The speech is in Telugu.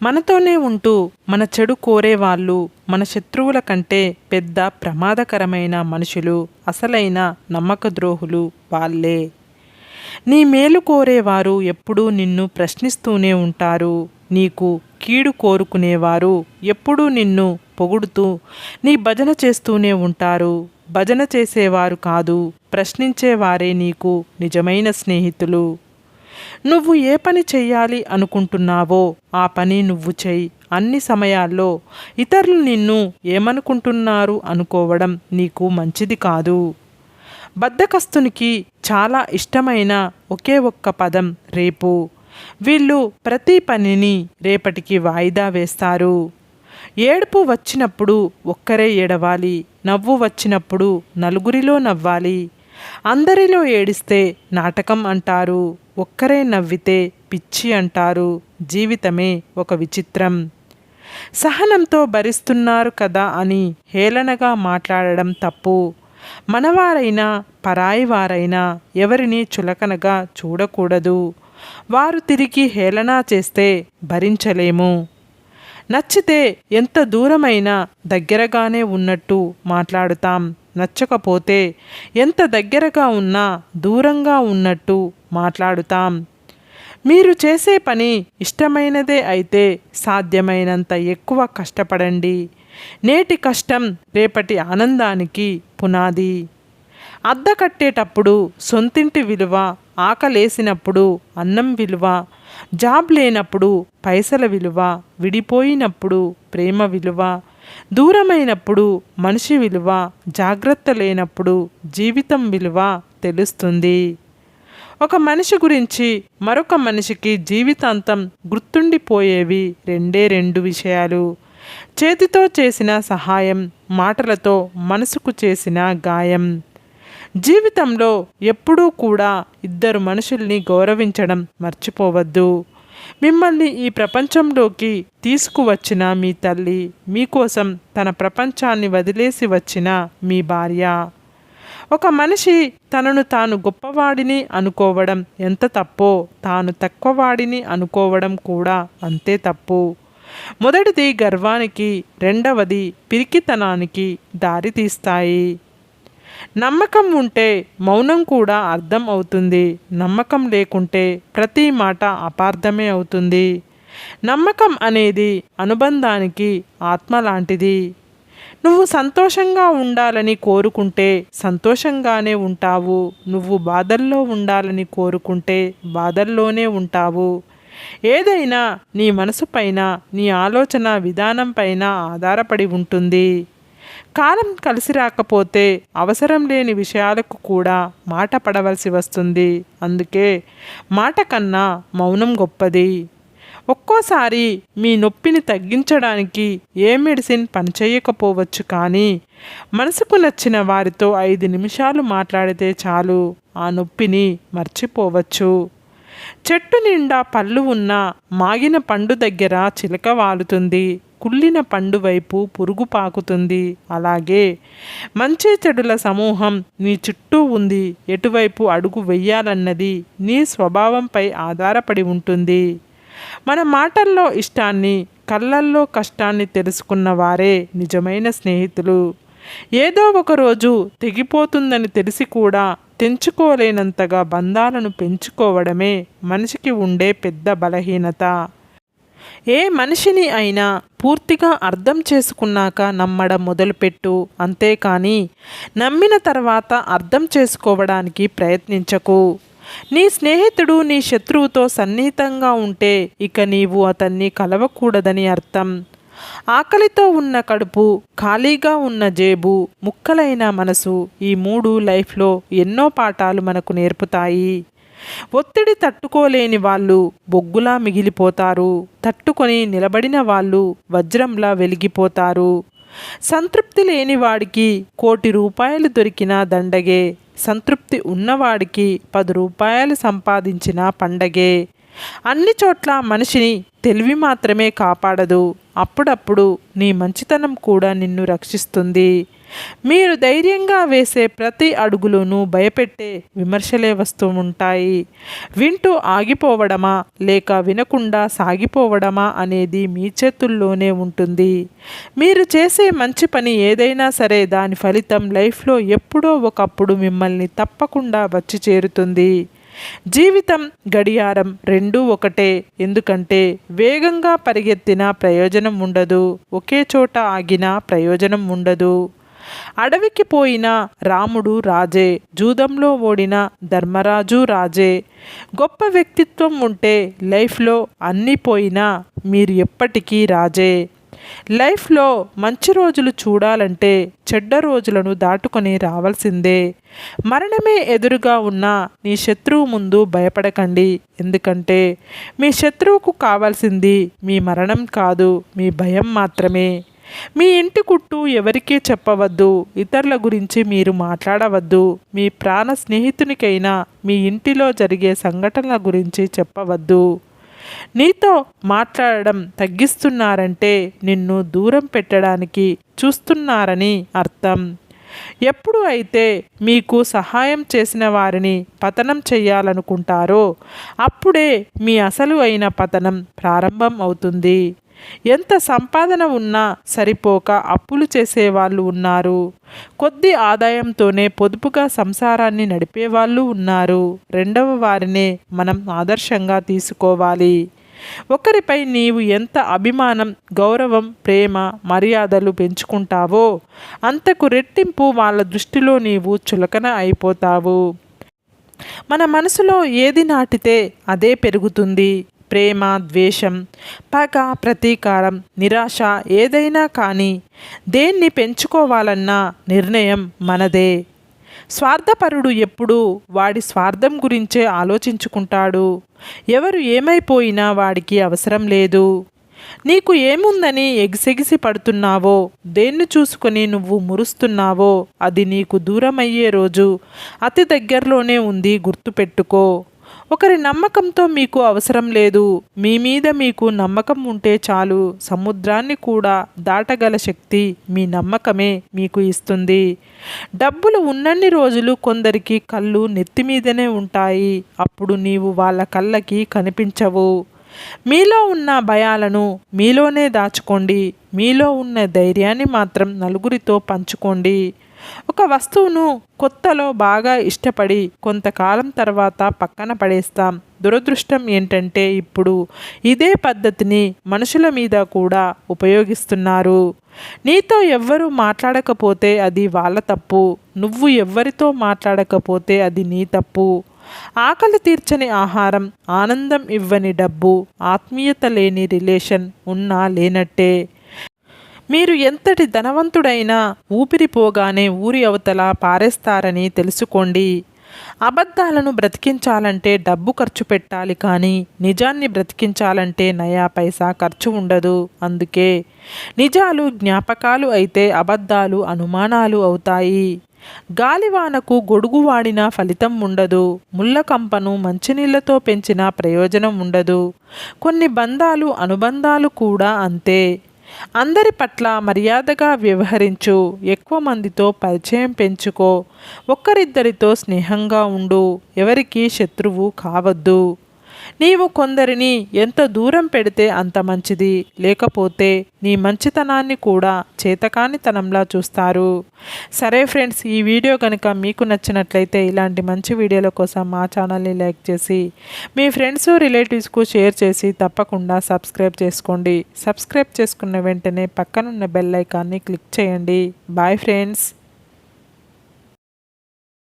మనతోనే ఉంటూ మన చెడు కోరేవాళ్ళు మన శత్రువుల కంటే పెద్ద ప్రమాదకరమైన మనుషులు, అసలైన నమ్మకద్రోహులు వాళ్ళే. నీ మేలు కోరేవారు ఎప్పుడూ నిన్ను ప్రశ్నిస్తూనే ఉంటారు. నీకు కీడు కోరుకునేవారు ఎప్పుడూ నిన్ను పొగుడుతూ నీ భజన చేస్తూనే ఉంటారు. భజన చేసేవారు కాదు, ప్రశ్నించేవారే నీకు నిజమైన స్నేహితులు. నువ్వు ఏ పని చెయ్యాలి అనుకుంటున్నావో ఆ పని నువ్వు చెయ్యి. అన్ని సమయాల్లో ఇతరులు నిన్ను ఏమనుకుంటున్నారు అనుకోవడం నీకు మంచిది కాదు. బద్ధకస్తునికి చాలా ఇష్టమైన ఒకే ఒక్క పదం రేపు. వీళ్ళు ప్రతి పనిని రేపటికి వాయిదా వేస్తారు. ఏడుపు వచ్చినప్పుడు ఒక్కరే ఏడవాలి, నవ్వు వచ్చినప్పుడు నలుగురిలో నవ్వాలి. అందరిలో ఏడిస్తే నాటకం అంటారు, ఒక్కరే నవ్వితే పిచ్చి అంటారు. జీవితమే ఒక విచిత్రం. సహనంతో భరిస్తున్నారు కదా అని హేళనగా మాట్లాడడం తప్పు. మనవారైనా పరాయి వారైనా ఎవరిని చులకనగా చూడకూడదు. వారు తిరిగి హేళన చేస్తే భరించలేము. నచ్చితే ఎంత దూరమైనా దగ్గరగానే ఉన్నట్టు మాట్లాడుతాం. నచ్చకపోతే ఎంత దగ్గరగా ఉన్నా దూరంగా ఉన్నట్టు మాట్లాడుతాం. మీరు చేసే పని ఇష్టమైనదే అయితే సాధ్యమైనంత ఎక్కువ కష్టపడండి. నేటి కష్టం రేపటి ఆనందానికి పునాది. అద్దె కట్టేటప్పుడు సొంతింటి విలువ, ఆకలేసినప్పుడు అన్నం విలువ, జాబ్ లేనప్పుడు పైసల విలువ, విడిపోయినప్పుడు ప్రేమ విలువ, దూరమైనప్పుడు మనిషి విలువ, జాగ్రత్త లేనప్పుడు జీవితం విలువ తెలుస్తుంది. ఒక మనిషి గురించి మరొక మనిషికి జీవితాంతం గుర్తుండిపోయేవి రెండు విషయాలు: చేతితో చేసిన సహాయం, మాటలతో మనసుకు చేసిన గాయం. జీవితంలో ఎప్పుడూ కూడా ఇద్దరు మనుషుల్ని గౌరవించడం మర్చిపోవద్దు. మిమ్మల్ని ఈ ప్రపంచంలోకి తీసుకువచ్చిన మీ తల్లి, మీకోసం తన ప్రపంచాన్ని వదిలేసి వచ్చిన మీ భార్య. ఒక మనిషి తనను తాను గొప్పవాడిని అనుకోవడం ఎంత తప్పో తాను తక్కువవాడిని అనుకోవడం కూడా అంతే తప్పు. మొదటిది గర్వానికి, రెండవది పిరికితనానికి దారితీస్తాయి. నమ్మకం ఉంటే మౌనం కూడా అర్థం అవుతుంది. నమ్మకం లేకుంటే ప్రతి మాట అపార్థమే అవుతుంది. నమ్మకం అనేది అనుబంధానికి ఆత్మ లాంటిది. నువ్వు సంతోషంగా ఉండాలని కోరుకుంటే సంతోషంగానే ఉంటావు. నువ్వు బాధల్లో ఉండాలని కోరుకుంటే బాధల్లోనే ఉంటావు. ఏదైనా నీ మనసు పైన, నీ ఆలోచన విధానం పైన ఆధారపడి ఉంటుంది. కాలం కలిసి రాకపోతే అవసరం లేని విషయాలకు కూడా మాట పడవలసి వస్తుంది. అందుకే మాట కన్నా మౌనం గొప్పది. ఒక్కోసారి మీ నొప్పిని తగ్గించడానికి ఏ మెడిసిన్ పనిచేయకపోవచ్చు, కానీ మనసుకు నచ్చిన వారితో 5 నిమిషాలు మాట్లాడితే చాలు ఆ నొప్పిని మర్చిపోవచ్చు. చెట్టు నిండా పళ్ళు ఉన్న మాగిన పండు దగ్గర చిలక వాలుతుంది, కుళ్ళిన పండు వైపు పురుగు పాకుతుంది. అలాగే మంచి చెడుల సమూహం నీ చుట్టూ ఉంది. ఎటువైపు అడుగు వెయ్యాలన్నది నీ స్వభావంపై ఆధారపడి ఉంటుంది. మన మాటల్లో ఇష్టాన్ని, కళ్ళల్లో కష్టాన్ని తెలుసుకున్న వారే నిజమైన స్నేహితులు. ఏదో ఒక రోజు తెగిపోతుందని తెలిసి కూడా తెంచుకోలేనంతగా బంధాలను పెంచుకోవడమే మనిషికి ఉండే పెద్ద బలహీనత. ఏ మనిషిని అయినా పూర్తిగా అర్థం చేసుకున్నాక నమ్మడం మొదలుపెట్టు. అంతేకాని నమ్మిన తర్వాత అర్థం చేసుకోవడానికి ప్రయత్నించకు. నీ స్నేహితుడు నీ శత్రువుతో సన్నిహితంగా ఉంటే ఇక నీవు అతన్ని కలవకూడదని అర్థం. ఆకలితో ఉన్న కడుపు, ఖాళీగా ఉన్న జేబు, ముక్కలైన మనసు, ఈ 3 లైఫ్లో ఎన్నో పాఠాలు మనకు నేర్పుతాయి. ఒత్తిడి తట్టుకోలేని వాళ్ళు బొగ్గులా మిగిలిపోతారు. తట్టుకొని నిలబడిన వాళ్ళు వజ్రంలా వెలిగిపోతారు. సంతృప్తి లేని వాడికి 1,00,00,000 రూపాయలు దొరికినా దండగే. సంతృప్తి ఉన్నవాడికి 10 రూపాయలు సంపాదించిన పండగే. అన్ని చోట్ల మనిషిని తెలివి మాత్రమే కాపాడదు. అప్పుడప్పుడు నీ మంచితనం కూడా నిన్ను రక్షిస్తుంది. మీరు ధైర్యంగా వేసే ప్రతి అడుగులోనూ భయపెట్టే విమర్శలే వస్తూ ఉంటాయి. వింటూ ఆగిపోవడమా లేక వినకుండా సాగిపోవడమా అనేది మీ చేతుల్లోనే ఉంటుంది. మీరు చేసే మంచి పని ఏదైనా సరే దాని ఫలితం లైఫ్లో ఎప్పుడో ఒకప్పుడు మిమ్మల్ని తప్పకుండా వచ్చి చేరుతుంది. జీవితం గడియారం రెండూ ఒకటే. ఎందుకంటే వేగంగా పరిగెత్తిన ప్రయోజనం ఉండదు, ఒకే చోట ఆగిన ప్రయోజనం ఉండదు. అడవికి పోయిన రాముడు రాజే, జూదంలో ఓడిన ధర్మరాజు రాజే. గొప్ప వ్యక్తిత్వం ఉంటే లైఫ్లో అన్నీ పోయినా మీరు ఎప్పటికీ రాజే. లైఫ్లో మంచి రోజులు చూడాలంటే చెడ్డ రోజులను దాటుకొని రావాల్సిందే. మరణమే ఎదురుగా ఉన్న నీ శత్రువు ముందు భయపడకండి. ఎందుకంటే మీ శత్రువుకు కావాల్సింది మీ మరణం కాదు, మీ భయం మాత్రమే. మీ ఇంటి గుట్టు ఎవరికీ చెప్పవద్దు, ఇతరుల గురించి మీరు మాట్లాడవద్దు. మీ ప్రాణ స్నేహితునికైనా మీ ఇంటిలో జరిగే సంఘటనల గురించి చెప్పవద్దు. నీతో మాట్లాడడం తగ్గిస్తున్నారంటే నిన్ను దూరం పెట్టడానికి చూస్తున్నారని అర్థం. ఎప్పుడు అయితే మీకు సహాయం చేసిన వారిని పతనం చేయాలనుకుంటారో అప్పుడే మీ అసలు అయిన పతనం ప్రారంభం అవుతుంది. ఎంత సంపాదన ఉన్నా సరిపోక అప్పులు చేసేవాళ్ళు ఉన్నారు. కొద్ది ఆదాయంతోనే పొదుపుగా సంసారాన్ని నడిపేవాళ్ళు ఉన్నారు. రెండవ వారినే మనం ఆదర్శంగా తీసుకోవాలి. ఒకరిపై నీవు ఎంత అభిమానం, గౌరవం, ప్రేమ, మర్యాదలు పెంచుకుంటావో అంతకు రెట్టింపు వాళ్ళ దృష్టిలో నీవు చులకన అయిపోతావు. మన మనసులో ఏది నాటితే అదే పెరుగుతుంది. ప్రేమ, ద్వేషం, పగ, ప్రతీకారం, నిరాశ ఏదైనా కానీ దేన్ని పెంచుకోవాలన్న నిర్ణయం మనదే. స్వార్థపరుడు ఎప్పుడూ వాడి స్వార్థం గురించే ఆలోచించుకుంటాడు. ఎవరు ఏమైపోయినా వాడికి అవసరం లేదు. నీకు ఏముందని ఎగిసెగిసి పడుతున్నావో, దేన్ని చూసుకొని నువ్వు మురుస్తున్నావో అది నీకు దూరమయ్యే రోజు అతి దగ్గరలోనే ఉంది, గుర్తుపెట్టుకో. ఒకరి నమ్మకంతో మీకు అవసరం లేదు. మీ మీద మీకు నమ్మకం ఉంటే చాలు. సముద్రాన్ని కూడా దాటగల శక్తి మీ నమ్మకమే మీకు ఇస్తుంది. డబ్బులు ఉన్నన్ని రోజులు కొందరికి కళ్ళు నెత్తిమీదనే ఉంటాయి. అప్పుడు నీవు వాళ్ళ కళ్ళకి కనిపించవు. మీలో ఉన్న భయాలను మీలోనే దాచుకోండి. మీలో ఉన్న ధైర్యాన్ని మాత్రం నలుగురితో పంచుకోండి. ఒక వస్తువును కొత్తలో బాగా ఇష్టపడి కొంతకాలం తర్వాత పక్కన పడేస్తాం. దురదృష్టం ఏంటంటే ఇప్పుడు ఇదే పద్ధతిని మనుషుల మీద కూడా ఉపయోగిస్తున్నారు. నీతో ఎవ్వరూ మాట్లాడకపోతే అది వాళ్ళ తప్పు. నువ్వు ఎవ్వరితో మాట్లాడకపోతే అది నీ తప్పు. ఆకలి తీర్చని ఆహారం, ఆనందం ఇవ్వని డబ్బు, ఆత్మీయత లేని రిలేషన్ ఉన్నా లేనట్టే. మీరు ఎంతటి ధనవంతుడైనా ఊపిరిపోగానే ఊరి అవతల పారేస్తారని తెలుసుకోండి. అబద్ధాలను బ్రతికించాలంటే డబ్బు ఖర్చు పెట్టాలి, కానీ నిజాన్ని బ్రతికించాలంటే నయా పైసా ఖర్చు ఉండదు. అందుకే నిజాలు జ్ఞాపకాలు అయితే అబద్ధాలు అనుమానాలు అవుతాయి. గాలివానకు గొడుగు వాడిన ఫలితం ఉండదు. ముళ్ళకంపను మంచినీళ్లతో పెంచిన ప్రయోజనం ఉండదు. కొన్ని బంధాలు, అనుబంధాలు కూడా అంతే. అందరి పట్ల మర్యాదగా వ్యవహరించు. ఎక్కువ మందితో పరిచయం పెంచుకో. ఒక్కరిద్దరితో స్నేహంగా ఉండు. ఎవరికి శత్రువు కావద్దు. నీవు కొందరిని ఎంత దూరం పెడితే అంత మంచిది. లేకపోతే నీ మంచితనాన్ని కూడా చేతకానితనంలా చూస్తారు. సరే ఫ్రెండ్స్, ఈ వీడియో కనుక మీకు నచ్చినట్లయితే ఇలాంటి మంచి వీడియోల కోసం మా ఛానల్ని లైక్ చేసి మీ ఫ్రెండ్స్, రిలేటివ్స్కు షేర్ చేసి తప్పకుండా సబ్స్క్రైబ్ చేసుకోండి. సబ్స్క్రైబ్ చేసుకున్న వెంటనే పక్కనున్న బెల్ ఐకాన్ని క్లిక్ చేయండి. Bye friends.